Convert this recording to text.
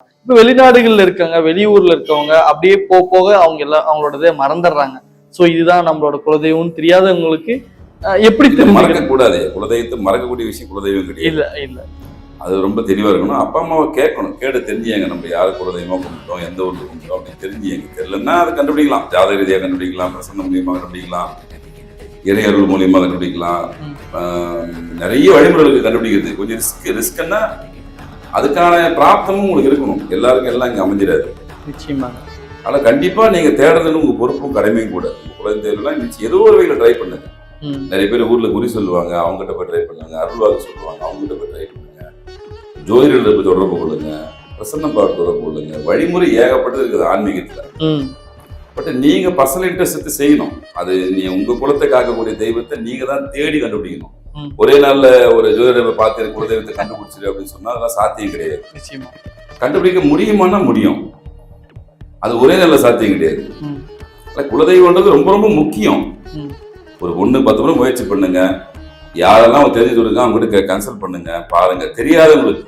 இப்ப வெளிநாடுகள்ல இருக்காங்க, வெளியூர்ல இருக்கவங்க அப்படியே போக போக அவங்க எல்லாம் அவங்களோடதே மறந்துடுறாங்க. சோ இதுதான் நம்மளோட குலதெய்வம்னு தெரியாதவங்களுக்கு எப்படி மறக்க தெரிஞ்சுக்கிறது? கூடாது. குலதெய்வத்தை மறக்கக்கூடிய விஷயம் குலதெய்வம் கிடையாது. இல்ல இல்ல. அது ரொம்ப தெளிவா இருக்கணும். அப்பா அம்மாவை கேட்கணும். கேட்டு தெரிஞ்சுங்க நம்ம யாரு குலதெய்வமா கும்பிட்டோம், எந்த ஊர்ல கும்பிட்டோம் அப்படின்னு தெரிஞ்சுங்க. தெரியலன்னா அதை கண்டுபிடிக்கலாம். ஜாதக ரீதியாக கண்டுபிடிக்கலாம், பிரசன்னம் மூலியமா கண்டுபிடிக்கலாம், இறையருள் மூலியமா கண்டுபிடிக்கலாம். நிறைய வழிமுறைகளுக்கு கண்டுபிடிக்கிறது. கொஞ்சம் ரிஸ்க்னா அதுக்கான பிராப்தமும் உங்களுக்கு இருக்கணும். எல்லாருக்கும் எல்லாம் இங்க அமைஞ்சிடாது. நிச்சயமா. ஆனா கண்டிப்பா நீங்க தேடுறதுன்னு உங்க பொறுப்பும் கடமையும் கூட. குலதெய்வம்லாம் ஏதோ ஒரு வகையில ட்ரை பண்ணுங்க. நிறைய பேர் ஊர்ல குறி சொல்லுவாங்க, அவங்ககிட்ட போய் ட்ரை பண்ணுங்க. அருள்வாக்கு சொல்லுவாங்க, அவங்ககிட்ட போய் ட்ரை பண்ணுங்க. ஜோதிடர்களை போய் தொடர்பு கொள்ளுங்க, பிரசன்னம் பார்த்து தொடர்பு கொள்ளுங்க. வழிமுறை ஏகப்பட்டது இருக்குது ஆன்மீகத்துல. பட் நீங்க பர்சனல் இன்ட்ரெஸ்ட் எடுத்து செய்யணும். அது நீ உங்க குலத்தை காக்கக்கூடிய தெய்வத்தை நீங்க தான் தேடி கண்டுபிடிக்கணும். ஒரே நாள்ல ஒரு ஜோதிடரை பார்த்து குலதெய்வத்தை கண்டுபிடிச்சிரு அப்படின்னு சொன்னா அதெல்லாம் சாத்தியம் கிடையாது. கண்டுபிடிக்க முடியுமானா முடியும், அது ஒரே நாள்ல சாத்தியம் கிடையாது. குலதெய்வம்ன்றது ரொம்ப ரொம்ப முக்கியம். ஒரு 1-10 முறை முயற்சி பண்ணுங்க. யாரெல்லாம் தெரிஞ்சு கொடுங்க அவங்ககிட்ட கன்சல்ட் பண்ணுங்க, பாருங்க. தெரியாதவங்களுக்கு